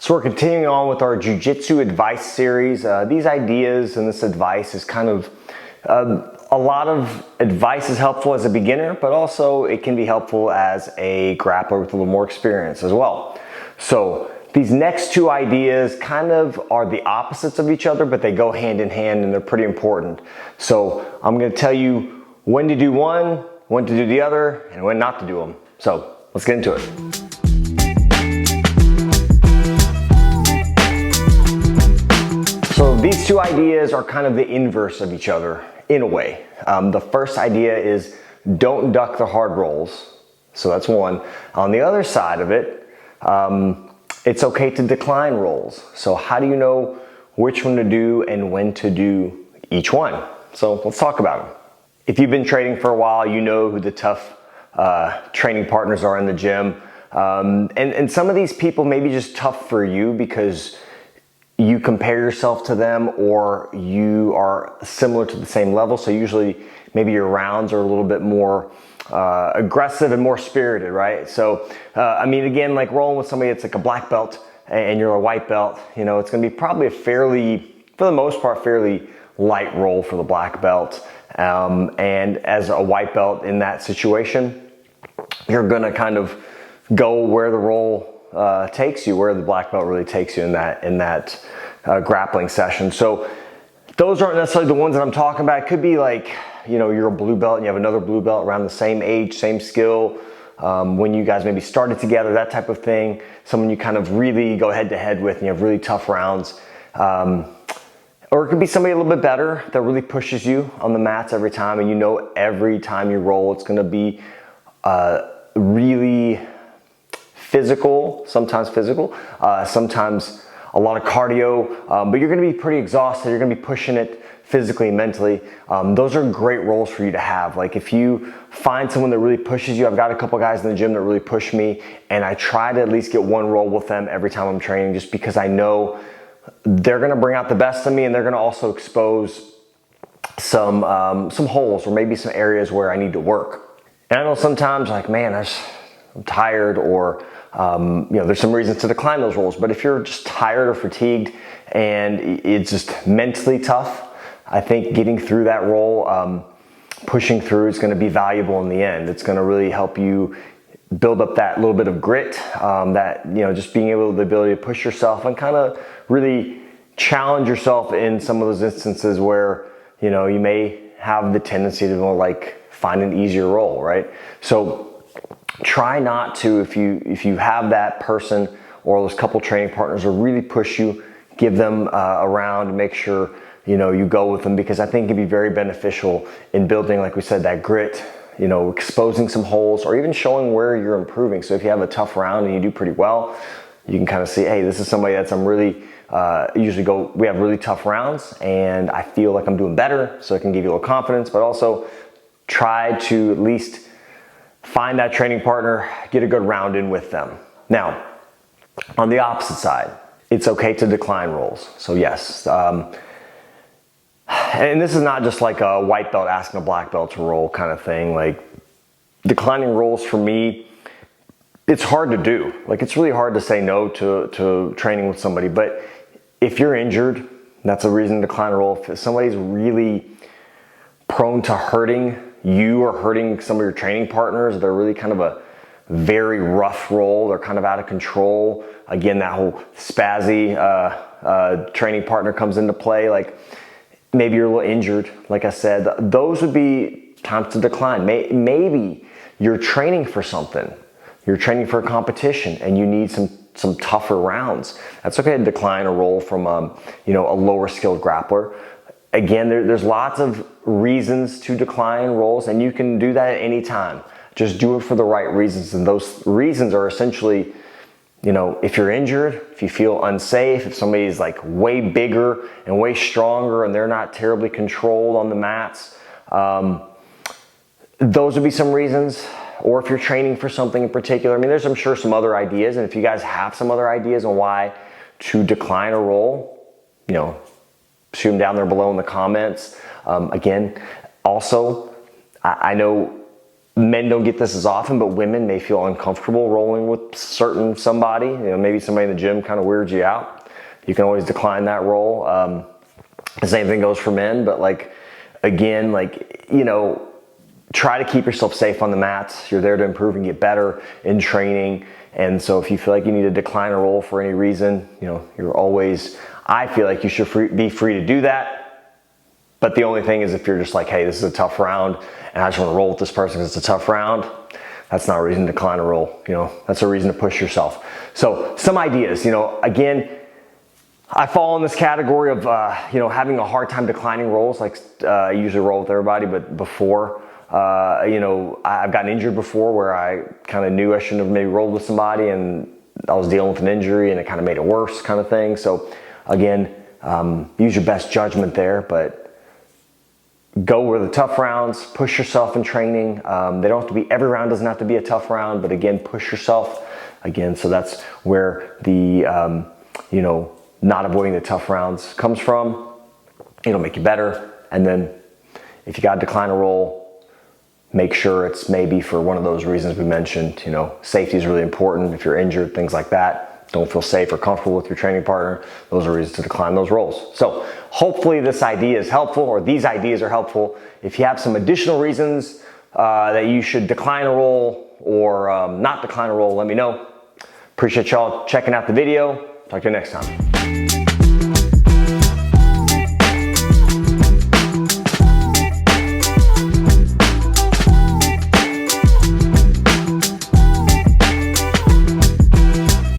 So we're continuing on with our Jiu-Jitsu advice series. These ideas and this advice is kind of, a lot of advice is helpful as a beginner, but also it can be helpful as a grappler with a little more experience as well. So these next two ideas kind of are the opposites of each other, but they go hand in hand and they're pretty important. So I'm going to tell you when to do one, when to do the other, and when not to do them. So let's get into it. So these two ideas are kind of the inverse of each other in a way. The first idea is don't duck the hard rolls. So that's one. On the other side of it, it's okay to decline rolls. So how do you know which one to do and when to do each one? So let's talk about them. If you've been training for a while, you know who the tough training partners are in the gym. And some of these people may be just tough for you because you compare yourself to them or you are similar to the same level. So usually maybe your rounds are a little bit more aggressive and more spirited, right? So, I mean, again, like rolling with somebody that's like a black belt and you're a white belt, you know, it's going to be probably a fairly, for the most part, fairly light roll for the black belt. And as a white belt in that situation, you're going to kind of go where the roll takes you, where the black belt really takes you in that grappling session. So those aren't necessarily the ones that I'm talking about. It could be like, you know, you're a blue belt and you have another blue belt around the same age, same skill, when you guys maybe started together, that type of thing. Someone you kind of really go head to head with and you have really tough rounds. Or it could be somebody a little bit better that really pushes you on the mats every time, and you know every time you roll it's going to be really physical, sometimes sometimes a lot of cardio, but you're going to be pretty exhausted. You're going to be pushing it physically and mentally. Those are great roles for you to have. Like if you find someone that really pushes you, I've got a couple guys in the gym that really push me, and I try to at least get one roll with them every time I'm training, just because I know they're going to bring out the best of me, and they're going to also expose some holes or maybe some areas where I need to work. And I know sometimes, like, man, I'm tired, or you know, there's some reasons to decline those rolls. But if you're just tired or fatigued and it's just mentally tough, I think getting through that roll, pushing through, is going to be valuable in the end. It's going to really help you build up that little bit of grit, that, you know, just being able, the ability to push yourself and kind of really challenge yourself in some of those instances where, you know, you may have the tendency to like find an easier roll, right? So try not to, if you have that person or those couple training partners, or really push you, give them a round and make sure, you know, you go with them, because I think it can be very beneficial in building, like we said, that grit, you know, exposing some holes or even showing where you're improving. So if you have a tough round and you do pretty well, you can kind of see, hey, this is somebody that's, I'm really, we have really tough rounds and I feel like I'm doing better. So it can give you a little confidence, but also try to at least find that training partner, get a good round in with them. Now, on the opposite side, it's okay to decline rolls. So yes, and this is not just like a white belt asking a black belt to roll kind of thing. Like, declining rolls for me, it's hard to do. Like, it's really hard to say no to training with somebody. But if you're injured, that's a reason to decline a roll. If somebody's really prone to hurting you or hurting some of your training partners, they're really kind of a very rough roll, they're kind of out of control. Again, that whole spazzy training partner comes into play. Like, maybe you're a little injured, like I said, those would be times to decline. Maybe you're training for something. You're training for a competition and you need some tougher rounds. That's okay to decline a roll from you know, a lower skilled grappler. Again, there's lots of reasons to decline rolls, and you can do that at any time. Just do it for the right reasons, and those reasons are essentially, you know, if you're injured, if you feel unsafe, if somebody's like way bigger and way stronger and they're not terribly controlled on the mats, those would be some reasons. Or if you're training for something in particular. I mean, there's, I'm sure, some other ideas, and if you guys have some other ideas on why to decline a roll, you know, shoot them down there below in the comments. Again, also, I know men don't get this as often, but women may feel uncomfortable rolling with somebody. You know, maybe somebody in the gym kind of weirds you out. You can always decline that roll. The same thing goes for men, but like, again, like, you know, try to keep yourself safe on the mats. You're there to improve and get better in training. And so if you feel like you need to decline a roll for any reason, you know, I feel like you should be free to do that. But the only thing is if you're just like, hey, this is a tough round and I just want to roll with this person because it's a tough round, that's not a reason to decline a roll. You know, that's a reason to push yourself. So some ideas, you know, again, I fall in this category of, you know, having a hard time declining rolls. Like I usually roll with everybody, but before, you know, I've gotten injured before where I kind of knew I shouldn't have maybe rolled with somebody and I was dealing with an injury and it kind of made it worse kind of thing. So again, use your best judgment there, but go with the tough rounds, push yourself in training. They don't have to be, every round doesn't have to be a tough round, but again, push yourself again. So that's where the, you know, not avoiding the tough rounds comes from. It'll make you better. And then if you got to decline a roll, make sure it's maybe for one of those reasons we mentioned. You know, safety is really important. If you're injured, things like that, don't feel safe or comfortable with your training partner, those are reasons to decline those rolls. So hopefully this idea is helpful, or these ideas are helpful. If you have some additional reasons that you should decline a roll or not decline a roll, let me know. Appreciate y'all checking out the video. Talk to you next time.